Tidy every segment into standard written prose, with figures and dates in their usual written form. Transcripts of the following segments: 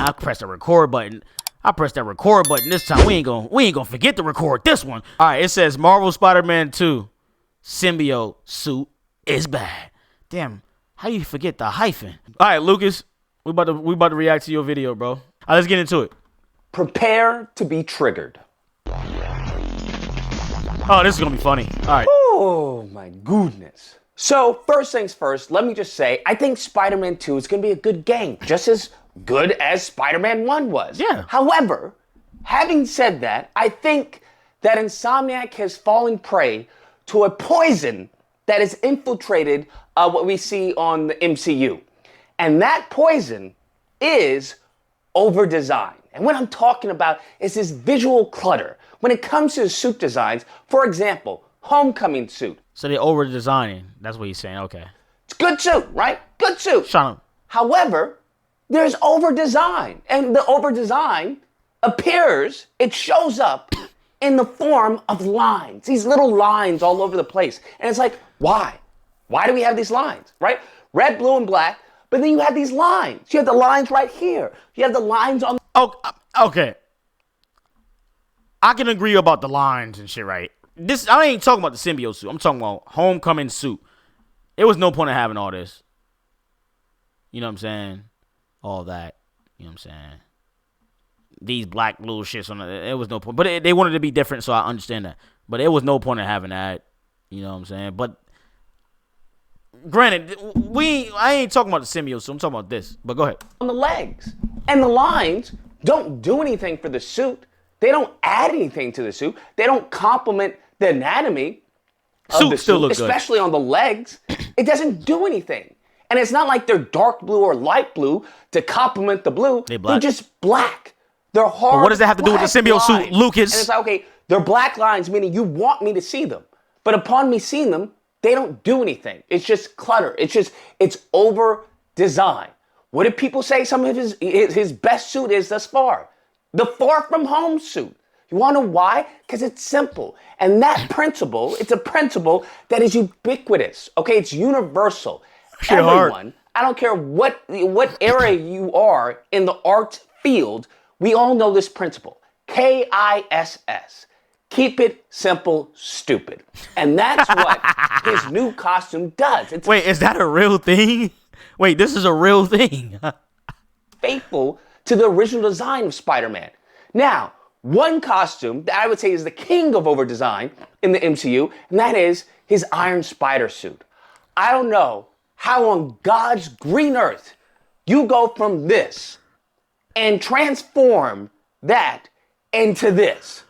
I pressed the record button. I pressed that record button this time. We ain't gonna forget to record this one. All right, it says Marvel Spider-Man 2 Symbiote Suit is bad. Damn, how you forget the hyphen? All right, Lucas, we about to react to your video, bro. All right, let's get into it. Prepare to be triggered. Oh, this is gonna be funny. All right. Oh my goodness. So first things first, let me just say, I think Spider-Man 2 is gonna be a good game, just as good as Spider-Man 1 was. Yeah. However, having said that, I think that Insomniac has fallen prey to a poison that has infiltrated what we see on the MCU. And that poison is over-design. And what I'm talking about is this visual clutter. When it comes to suit designs, for example, Homecoming suit. So they're over-designing. That's what he's saying. Okay. It's a good suit, right? Good suit. Shut up. However, there's over-design. And the over-design appears, it shows up in the form of lines. These little lines all over the place. And it's like, why? Why do we have these lines, right? Red, blue, and black. But then you have these lines. You have the lines right here. You have the lines on... Oh, okay. I can agree about the lines and shit, right? I ain't talking about the symbiote suit. I'm talking about Homecoming suit. There was no point in having all this. You know what I'm saying? All that. You know what I'm saying? These black little shits on it. It was no point. But they wanted to be different, so I understand that. But there was no point in having that. You know what I'm saying? But granted, I ain't talking about the symbiote suit. I'm talking about this. But go ahead. On the legs. And the lines don't do anything for the suit. They don't add anything to the suit. They don't complement the anatomy of the suit, especially on the legs. It doesn't do anything. And it's not like they're dark blue or light blue to complement the blue. They're just black. They're hard. But what does that have to do with the symbiote suit, Lucas? And it's like, okay, they're black lines, meaning you want me to see them. But upon me seeing them, they don't do anything. It's just clutter. It's over design. What did people say some of his best suit is thus far? The Far From Home suit. You want to know why? Because it's simple. And that principle, it's a principle that is ubiquitous. Okay, it's universal. Everyone, I don't care what area you are in the art field, we all know this principle. KISS. Keep it simple, stupid. And that's what his new costume does. Wait, is that a real thing? Wait, this is a real thing. Faithful to the original design of Spider-Man. Now, one costume that I would say is the king of over-design in the MCU, and that is his Iron Spider suit. I don't know how on God's green earth you go from this and transform that into this.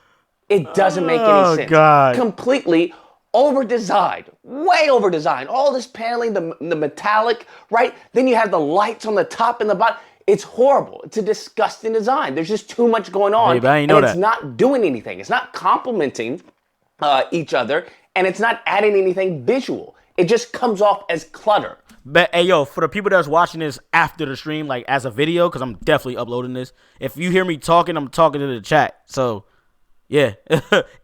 It doesn't make any sense. God. Completely over-designed, way over-designed. All this paneling, the metallic, right? Then you have the lights on the top and the bottom. It's horrible. It's a disgusting design. There's just too much going on. Hey, it's not doing anything. It's not complementing each other, and it's not adding anything visual. It just comes off as clutter. But hey, yo, for the people that's watching this after the stream, like as a video, because I'm definitely uploading this. If you hear me talking, I'm talking to the chat. So, yeah,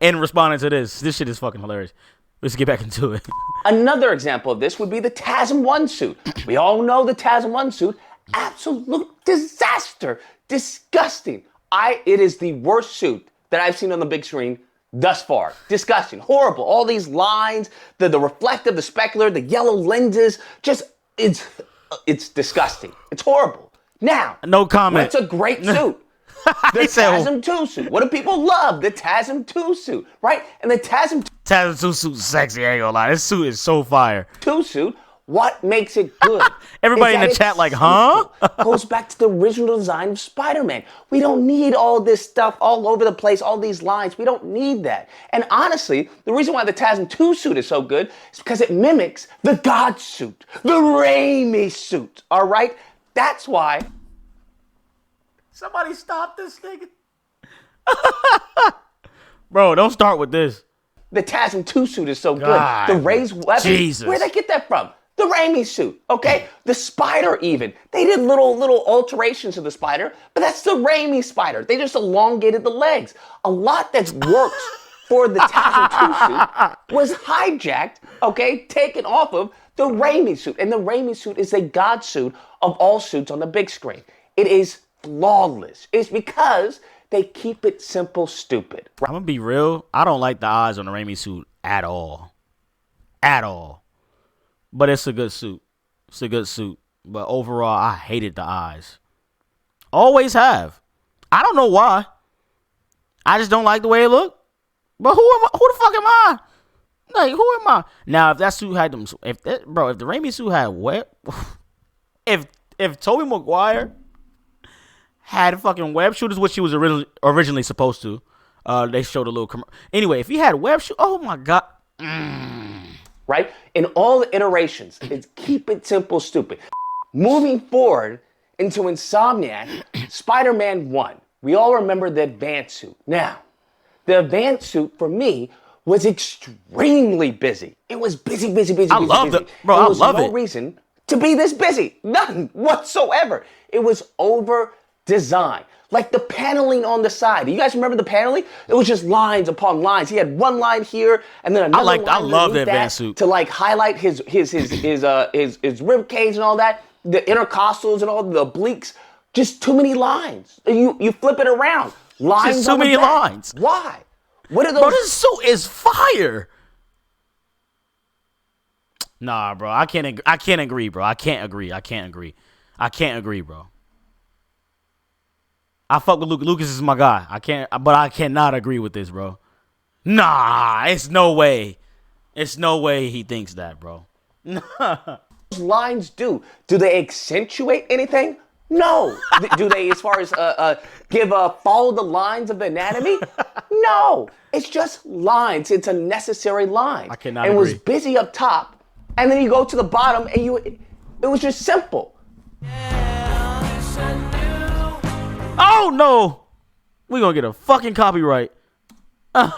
and responding to this shit is fucking hilarious. Let's get back into it. Another example of this would be the TASM 1 suit. We all know the TASM 1 suit. Absolute disaster. Disgusting. It is the worst suit that I've seen on the big screen thus far. Disgusting. Horrible. All these lines, the reflective, the specular, the yellow lenses, it's disgusting. It's horrible. Now, no comment. It's a great suit. The TASM 2 suit. What do people love? The TASM 2 suit, right? And the TASM 2 suit is sexy, I ain't gonna lie. This suit is so fire. 2 suit, what makes it good? Everybody in the chat like, huh? Goes back to the original design of Spider-Man. We don't need all this stuff all over the place, all these lines. We don't need that. And honestly, the reason why the TASM 2 suit is so good is because it mimics the God suit, the Raimi suit, all right? That's why. Somebody stop this nigga. Bro, don't start with this. The TASM 2 suit is so good. The raised weapon. Jesus. Where'd they get that from? The Raimi suit, okay? The spider even. They did little alterations to the spider, but that's the Raimi spider. They just elongated the legs. A lot that works for the TASM 2 suit was hijacked, okay, taken off of the Raimi suit. And the Raimi suit is a god suit of all suits on the big screen. It is flawless. It's because they keep it simple, stupid. I'm gonna be real. I don't like the eyes on the Raimi suit at all. At all. But it's a good suit. It's a good suit. But overall, I hated the eyes. Always have. I don't know why. I just don't like the way it looked. But who am I? Who the fuck am I? Like, who am I? Now, if that suit had them, if the Raimi suit had web, if Tobey Maguire had fucking web shooters, which he was originally supposed to, they showed a little anyway, if he had web shoot, oh my god. Right? In all the iterations, it's keep it simple, stupid. Moving forward into Insomniac, Spider-Man 1. We all remember the advanced suit. Now, the advanced suit for me was extremely busy. It was busy. I love it, bro. I love it. There was no reason to be this busy. None whatsoever. It was over designed. Like the paneling on the side. Do you guys remember the paneling? It was just lines upon lines. He had one line here and then another line. I love the advanced suit to like highlight his rib cage and all that. The intercostals and all the obliques. Just too many lines. You flip it around. Lines. Just too many lines. Why? What are those? Bro, this suit is fire. Nah, bro. I can't agree, bro. I can't agree, bro. I fuck with Lucas. Lucas is my guy. But I cannot agree with this, bro. Nah, it's no way. It's no way he thinks that, bro. Lines do they accentuate anything? No. Do they, as far as follow the lines of the anatomy? No. It's just lines. It's a necessary line. I cannot agree. And it was busy up top, and then you go to the bottom, and it was just simple. Oh no, we gonna get a fucking copyright. My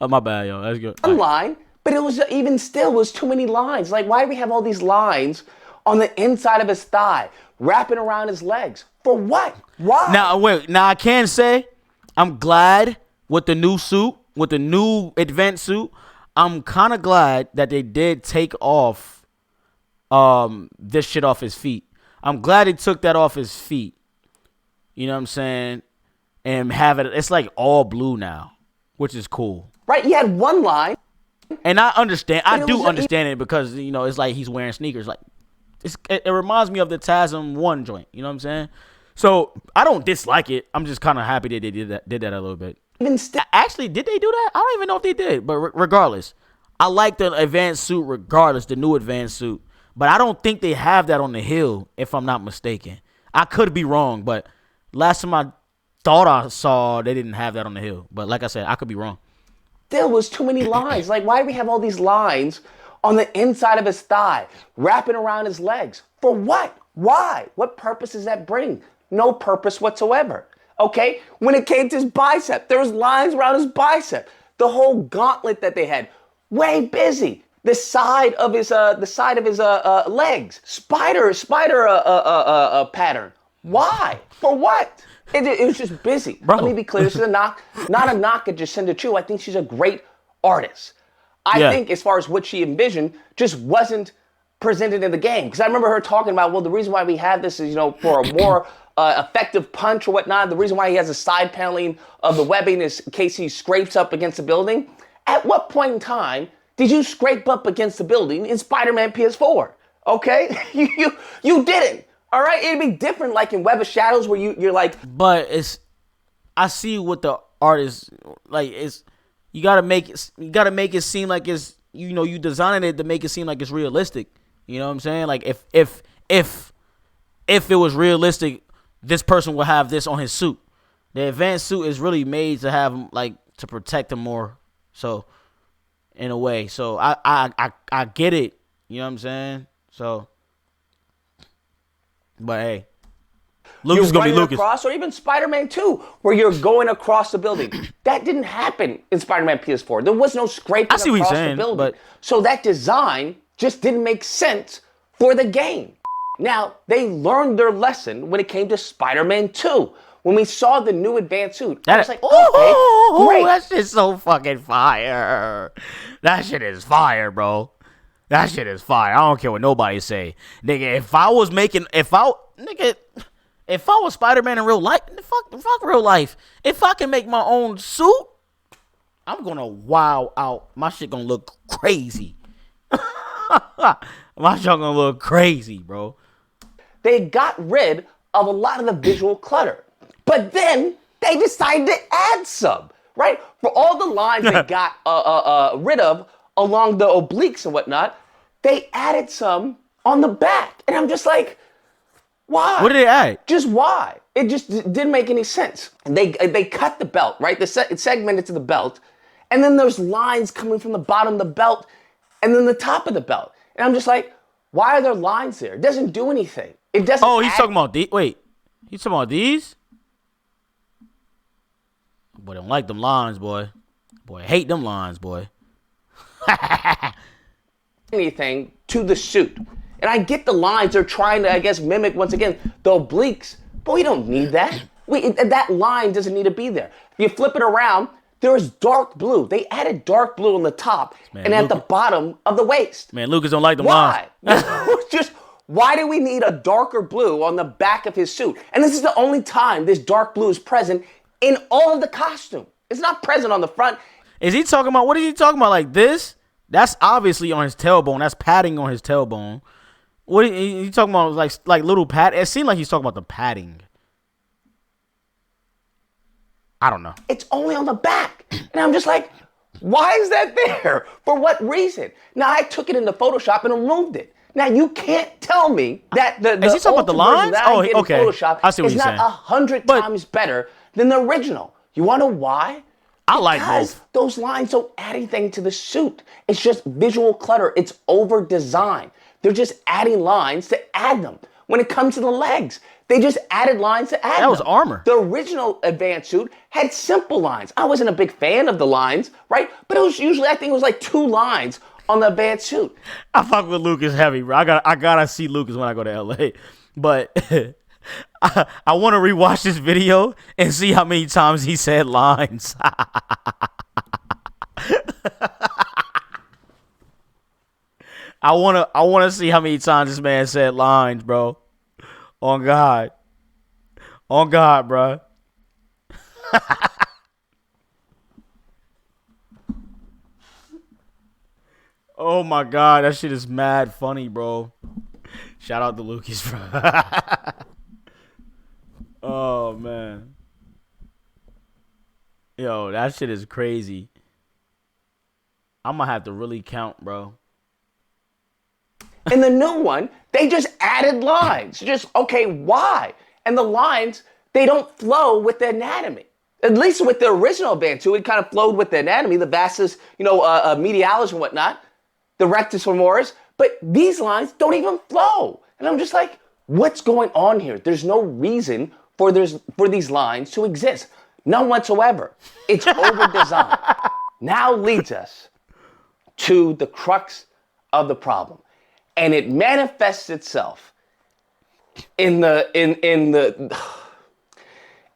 bad, yo. That's good. One line, but it was even still was too many lines. Like, why do we have all these lines on the inside of his thigh, wrapping around his legs? For what? Why? Now, wait. Now, I can say I'm glad with the new suit, with the new advanced suit. I'm kind of glad that they did take off this shit off his feet. I'm glad they took that off his feet. You know what I'm saying? And have it. It's like all blue now, which is cool. Right? He had one line. And I understand. I do understand it because, you know, it's like he's wearing sneakers. Like, it reminds me of the TASM 1 joint. You know what I'm saying? So I don't dislike it. I'm just kind of happy that they did that a little bit. Actually, did they do that? I don't even know if they did. But regardless, I like the advanced suit regardless, the new advanced suit. But I don't think they have that on the hill, if I'm not mistaken. I could be wrong, but last time I thought I saw they didn't have that on the hill. But like I said, I could be wrong. There was too many lines. Like, why do we have all these lines on the inside of his thigh, wrapping around his legs? For what? Why? What purpose does that bring? No purpose whatsoever. Okay? When it came to his bicep, there was lines around his bicep. The whole gauntlet that they had, way busy. The side of his legs, spider pattern. Why? For what? It was just busy. Bro. Let me be clear. This is not a knock at Jacinda Chu. I think she's a great artist. I think as far as what she envisioned just wasn't presented in the game. Because I remember her talking about, well, the reason why we have this is, you know, for a more effective punch or whatnot. The reason why he has a side paneling of the webbing is in case he scrapes up against a building. At what point in time did you scrape up against the building in Spider-Man PS4? Okay? You didn't. All right? It'd be different like in Web of Shadows where you're like... But I see what the artist, like, you gotta make it seem like it's, you know, you designing it to make it seem like it's realistic. You know what I'm saying? Like, if it was realistic, this person would have this on his suit. The advanced suit is really made to have him, like, to protect him more. So, in a way. So, I get it. You know what I'm saying? So, but hey, Lucas gonna be Lucas. Across, or even Spider-Man 2, where you're going across the building. That didn't happen in Spider-Man PS4. There was no scraping across the building. But so that design just didn't make sense for the game. Now, they learned their lesson when it came to Spider-Man 2. When we saw the new advanced suit, I was like, okay, great. That shit's so fucking fire. That shit is fire, bro. That shit is fire. I don't care what nobody say. Nigga, If I was Spider-Man in real life, fuck real life. If I can make my own suit, I'm gonna wow out. My shit gonna look crazy. My shit gonna look crazy, bro. They got rid of a lot of the visual clutter. But then they decided to add some, right? For all the lines they got rid of along the obliques and whatnot, they added some on the back. And I'm just like, why? What did they add? Just why? It just didn't make any sense. And they cut the belt, right? It's segmented to the belt. And then there's lines coming from the bottom of the belt and then the top of the belt. And I'm just like, why are there lines there? It doesn't do anything. It doesn't. Oh, he's talking about these. Wait, he's talking about these? Boy, don't like them lines, boy. Boy, hate them lines, boy. Anything to the suit. And I get the lines they're trying to, I guess, mimic once again the obliques, but we don't need that. That line doesn't need to be there. If you flip it around, there is dark blue. They added dark blue on the top and at the bottom of the waist. Man, Lucas don't like them lines. Why? Just why do we need a darker blue on the back of his suit? And this is the only time this dark blue is present in all of the costume. It's not present on the front. Is he talking about, what is he talking about, like this? That's obviously on his tailbone. That's padding on his tailbone. What are you talking about? Like little pad? It seemed like he's talking about the padding. I don't know. It's only on the back. And I'm just like, why is that there? For what reason? Now, I took it into Photoshop and removed it. Now, you can't tell me that the is he talking about the lines? Oh, okay. Photoshop I see what is you're not saying. 100 times better than the original. You want to know why? I like both. Those lines don't add anything to the suit. It's just visual clutter. It's over-designed. They're just adding lines to add them. When it comes to the legs, they just added lines to add them. That was armor. The original advanced suit had simple lines. I wasn't a big fan of the lines, right? But it was usually, I think it was like 2 lines on the advanced suit. I fuck with Lucas heavy, bro. I gotta see Lucas when I go to LA. But I want to rewatch this video and see how many times he said lines. I wanna see how many times this man said lines, bro. On God, bro. Oh my God, that shit is mad funny, bro. Shout out to Lucas, bro. Oh man, yo, that shit is crazy. I'm gonna have to really count, bro. In the new one, they just added lines. Just, okay, why? And the lines, they don't flow with the anatomy. At least with the original band, too, it kind of flowed with the anatomy, the vastus, medialis and whatnot, the rectus femoris. But these lines don't even flow. And I'm just like, what's going on here? There's no reason for these lines to exist. None whatsoever. It's over-designed. Now leads us to the crux of the problem. And it manifests itself in the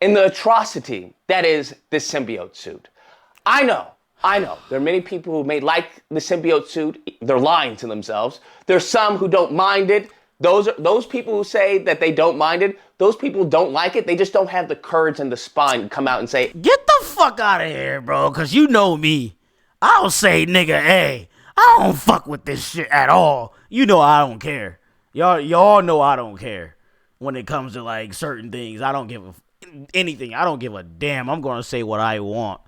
atrocity that is the symbiote suit. I know. There are many people who may like the symbiote suit. They're lying to themselves. There's some who don't mind it. Those people who say that they don't mind it, those people don't like it. They just don't have the courage and the spine to come out and say, "Get the fuck out of here, bro," because you know me. I'll say, nigga, hey, I don't fuck with this shit at all. You know I don't care. Y'all know I don't care when it comes to like certain things. I don't give anything. I don't give a damn. I'm gonna say what I want,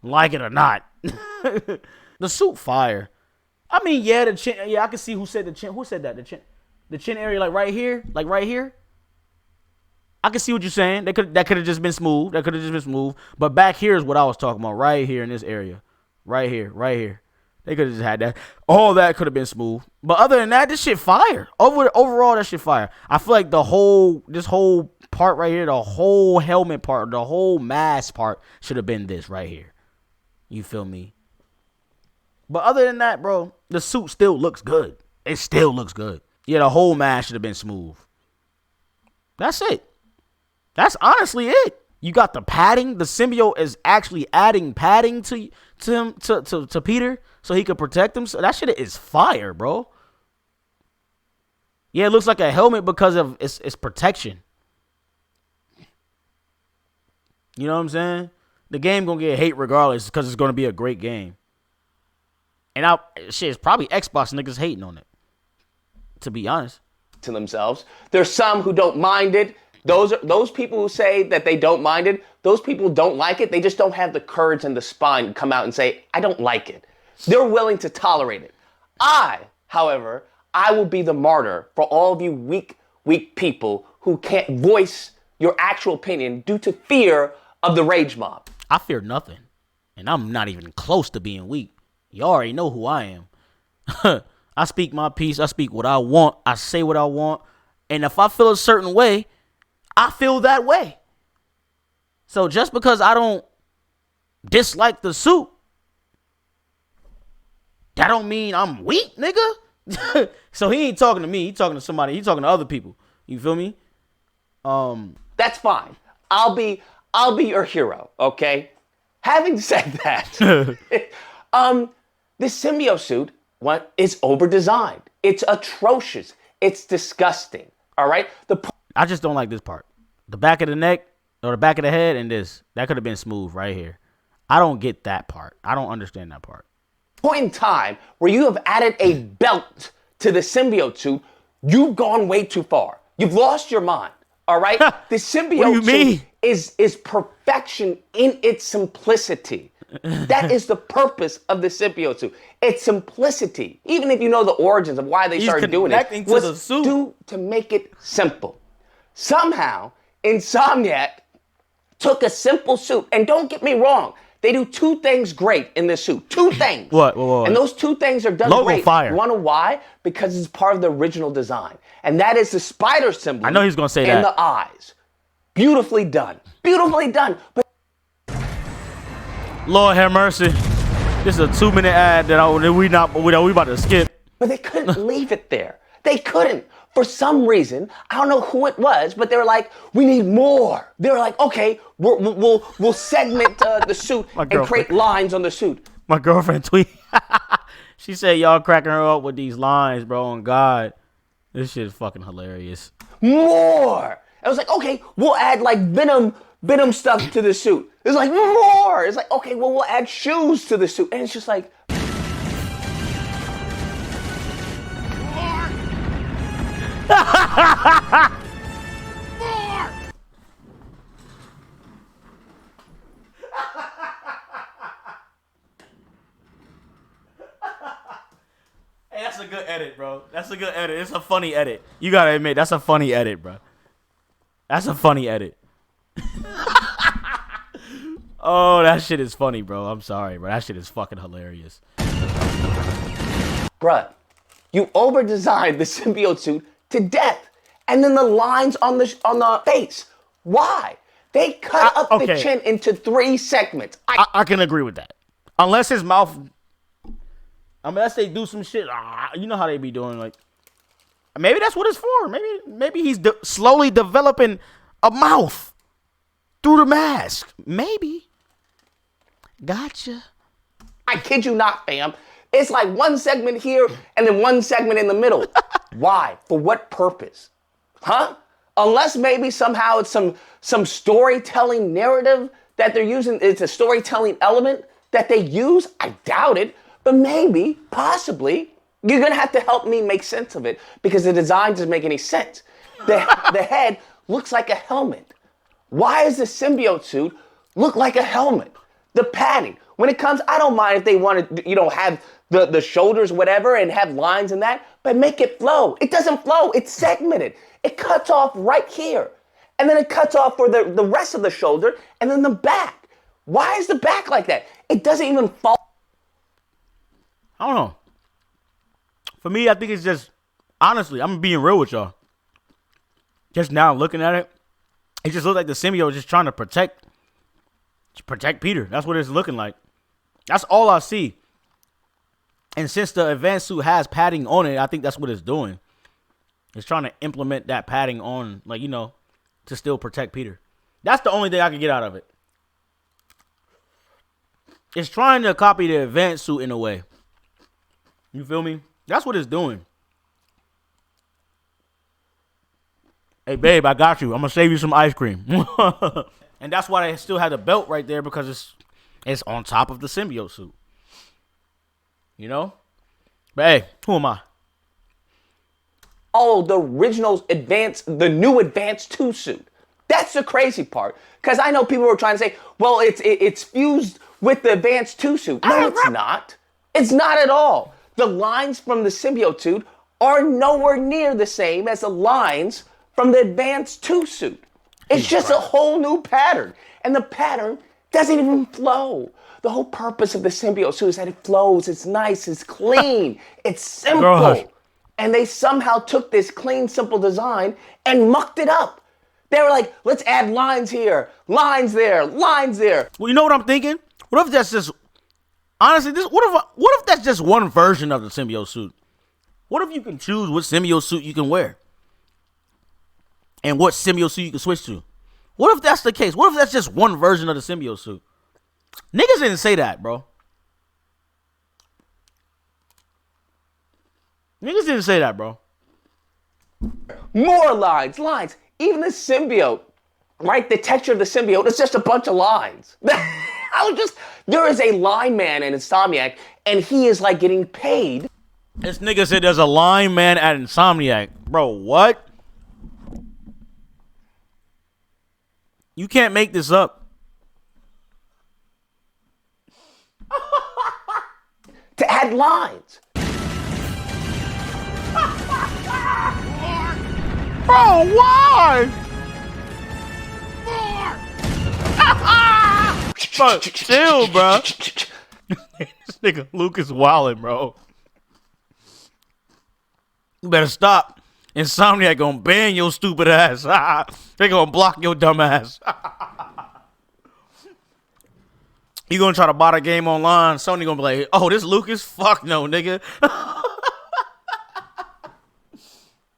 like it or not. The suit fire. I mean, yeah, the chin. Yeah, I can see who said the chin. Who said that? The chin area, like right here. I can see what you're saying. That could have just been smooth. But back here is what I was talking about. Right here in this area. Right here. They could have just had that. All that could have been smooth. But other than that, this shit fire. Overall, that shit fire. I feel like this whole part right here, the whole helmet part, the whole mask part should have been this right here. You feel me? But other than that, bro, the suit still looks good. It still looks good. Yeah, the whole mask should have been smooth. That's it. That's honestly it. You got the padding. The symbiote is actually adding padding to him, to Peter, so he could protect him. So that shit is fire, bro. Yeah, it looks like a helmet because of its protection. You know what I'm saying? The game gonna get hate regardless because it's gonna be a great game. And it's probably Xbox niggas hating on it. To be honest. To themselves. There's some who don't mind it. Those people who say that they don't mind it, those people don't like it. They just don't have the courage and the spine to come out and say, I don't like it. They're willing to tolerate it. However, I will be the martyr for all of you weak people who can't voice your actual opinion due to fear of the rage mob. I fear nothing. And I'm not even close to being weak. You already know who I am. I speak my piece. I speak what I want. I say what I want. And if I feel a certain way, I feel that way. So just because I don't dislike the suit, that don't mean I'm weak, nigga. So he ain't talking to me. He talking to somebody. He talking to other people. You feel me? That's fine. I'll be your hero, okay? Having said that, this Symbiote Suit is over-designed. It's atrocious. It's disgusting, all right? I just don't like this part. The back of the neck or the back of the head and this. That could have been smooth right here. I don't get that part. I don't understand that part. Point in time where you have added a belt to the Symbiote Suit, you've gone way too far. You've lost your mind, all right? The Symbiote Suit is perfection in its simplicity. That is the purpose of the Symbiote Suit. It's simplicity. Even if you know the origins of why they started doing it, was due to make it simple. Somehow, Insomniac took a simple suit, and don't get me wrong, they do two things great in this suit. Two things. What? And those two things are done Logo great. fire. You want to know why? Because it's part of the original design. And that is the spider symbol. I know he's going to say that. In the eyes. Beautifully done. Beautifully done. But Lord have mercy. This is a 2-minute ad that we about to skip. But they couldn't leave it there. They couldn't. For some reason, I don't know who it was, but they were like, we need more. They were like, okay, we'll segment the suit and create lines on the suit. My girlfriend tweet. She said y'all cracking her up with these lines, bro. On God, this shit is fucking hilarious. More. I was like, okay, we'll add like Venom stuff to the suit. It's like more. It's like, okay, well, we'll add shoes to the suit, and it's just like. Hey, that's a good edit, bro. That's a good edit. It's a funny edit. You gotta admit, that's a funny edit, bro. That's a funny edit. Oh, that shit is funny, bro. I'm sorry, bro. That shit is fucking hilarious. Bruh, you over-designed the Symbiote Suit to death. And then the lines on the face. Why? They cut up the chin into 3 segments. I can agree with that. Unless his mouth, unless they do some shit, you know how they be doing. Like, maybe that's what it's for. Maybe he's slowly developing a mouth through the mask. Maybe. Gotcha. I kid you not, fam. It's like one segment here and then one segment in the middle. Why? For what purpose? Huh? Unless maybe somehow it's some storytelling narrative that they're using. It's a storytelling element that they use. I doubt it. But maybe, possibly, you're going to have to help me make sense of it because the design doesn't make any sense. The head looks like a helmet. Why does the Symbiote Suit look like a helmet? The padding. When it comes, I don't mind if they want to, have the shoulders, whatever, and have lines in that, but make it flow. It doesn't flow. It's segmented. It cuts off right here. And then it cuts off for the rest of the shoulder and then the back. Why is the back like that? It doesn't even fall. I don't know. For me, I think it's just, honestly, I'm being real with y'all. Just now looking at it, it just looks like the symbiote is just trying to protect Peter. That's what it's looking like. That's all I see. And since the advanced suit has padding on it, I think that's what it's doing. It's trying to implement that padding on, to still protect Peter. That's the only thing I can get out of it. It's trying to copy the advanced suit in a way. You feel me? That's what it's doing. Hey, babe, I got you. I'm going to save you some ice cream. And And that's why they still have the belt right there, because it's on top of the symbiote suit. You know? But hey, who am I? Oh, the the new Advanced 2 suit. That's the crazy part. Because I know people were trying to say, well, it's fused with the Advanced 2 suit. No, it's not. It's not at all. The lines from the Symbiote Suit are nowhere near the same as the lines from the Advanced 2 suit. It's just a whole new pattern. And the pattern doesn't even flow. The whole purpose of the Symbiote Suit is that it flows, it's nice, it's clean, it's simple. Gosh. And they somehow took this clean, simple design and mucked it up. They were like, let's add lines here, lines there, lines there. Well, you know what I'm thinking? What if that's just, honestly, what if that's just one version of the symbiote suit? What if you can choose what symbiote suit you can wear? And what symbiote suit you can switch to? What if that's the case? What if that's just one version of the symbiote suit? Niggas didn't say that, bro. Niggas didn't say that, bro. More lines. Even the symbiote, right? The texture of the symbiote is just a bunch of lines. There is a line man in Insomniac, and he is like getting paid. This nigga said there's a line man at Insomniac. Bro, what? You can't make this up. To add lines. Bro, why? Bro, chill, bro. This nigga Lucas wildin', bro. You better stop. Insomniac gonna ban your stupid ass. They gonna block your dumb ass. You gonna try to buy the game online, Sony gonna be like, oh, this Lucas? Fuck no, nigga.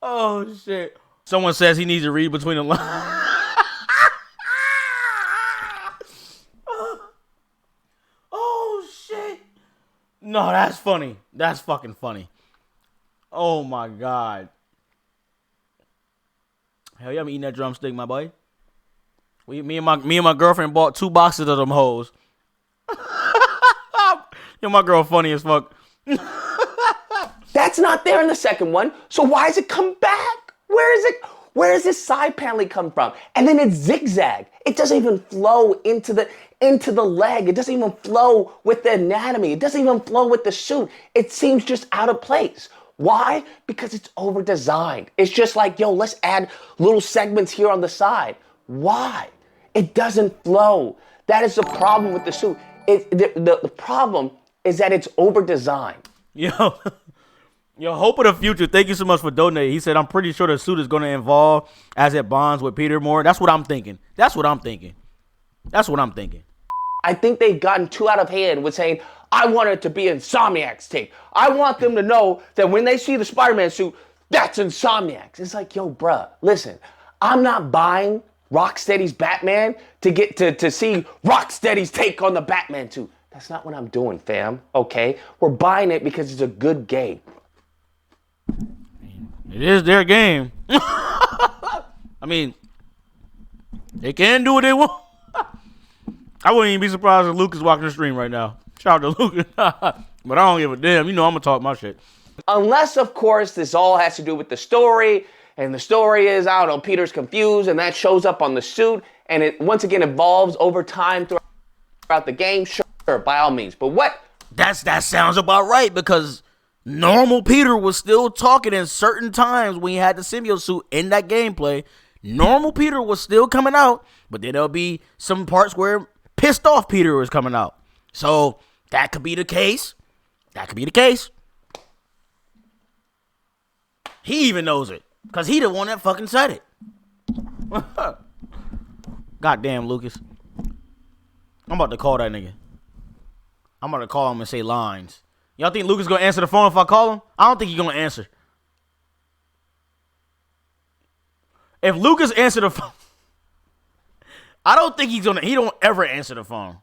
Oh, shit. Someone says he needs to read between the lines. Oh, shit. No, that's funny. That's fucking funny. Oh, my God. Hell yeah, I'm eating that drumstick, my boy. Me and my girlfriend bought 2 boxes of them hoes. Yo, my girl funny as fuck. That's not there in the second one. So why does it come back? Where is it? Where does this side paneling come from? And then it's zigzag. It doesn't even flow into the leg. It doesn't even flow with the anatomy. It doesn't even flow with the suit. It seems just out of place. Why? Because it's over designed. It's just like, yo, let's add little segments here on the side. Why? It doesn't flow. That is the problem with the suit. The problem is that it's over designed. Yo, Hope of the Future, thank you so much for donating. He said, I'm pretty sure the suit is going to evolve as it bonds with Peter more. That's what I'm thinking. That's what I'm thinking. I think they've gotten too out of hand with saying, I want it to be Insomniac's take. I want them to know that when they see the Spider-Man suit, that's Insomniac's. It's like, yo, bruh, listen, I'm not buying Rocksteady's Batman to get to see Rocksteady's take on the Batman suit. That's not what I'm doing, fam, okay? We're buying it because it's a good game. It is their game. I mean, they can do what they want. I wouldn't even be surprised if Luke is watching the stream right now. Shout out to Luke. But I don't give a damn. You know I'm going to talk my shit. Unless, of course, this all has to do with the story. And the story is, I don't know, Peter's confused. And that shows up on the suit. And it, once again, evolves over time throughout the game. Sure, by all means. But what? That sounds about right. Because normal Peter was still talking in certain times when he had the symbiote suit in that gameplay. Normal Peter was still coming out. But then there'll be some parts where pissed off Peter was coming out. So that could be the case. He even knows it. Because he the one that fucking said it. Goddamn, Lucas. I'm about to call that nigga. I'm about to call him and say lines. Y'all think Lucas gonna answer the phone if I call him? I don't think he's gonna answer. If Lucas answered the phone, I don't think he don't ever answer the phone.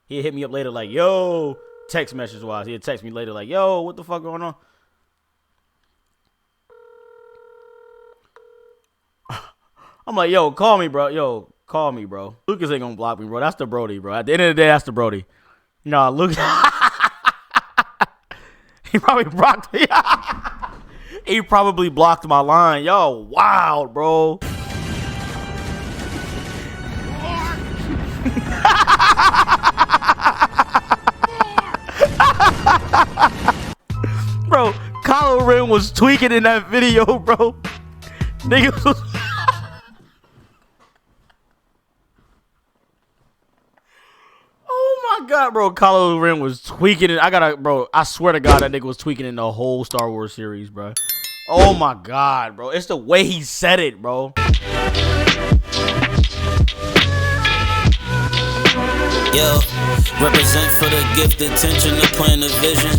He'll hit me up later like, yo, text message wise. He'll text me later like, yo, what the fuck going on? I'm like, yo, call me, bro. Yo, Call me, bro. Lucas ain't gonna block me, bro. That's the Brody, bro. At the end of the day, that's the Brody. Nah, Lucas. He probably blocked me. He probably blocked my line. Yo, wild, bro. Bro, Kylo Ren was tweaking in that video, bro. Niggas was... Oh my god, bro. Kylo Ren was tweaking it. Bro, I swear to God, that nigga was tweaking in the whole Star Wars series, bro. Oh my god, bro. It's the way he said it, bro. Yo, represent for the gifted attention to plan the vision.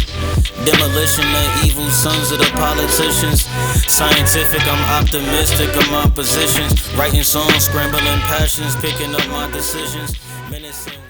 Demolition of evil sons of the politicians. Scientific, I'm optimistic of my positions. Writing songs, scrambling passions, picking up my decisions. Menacing.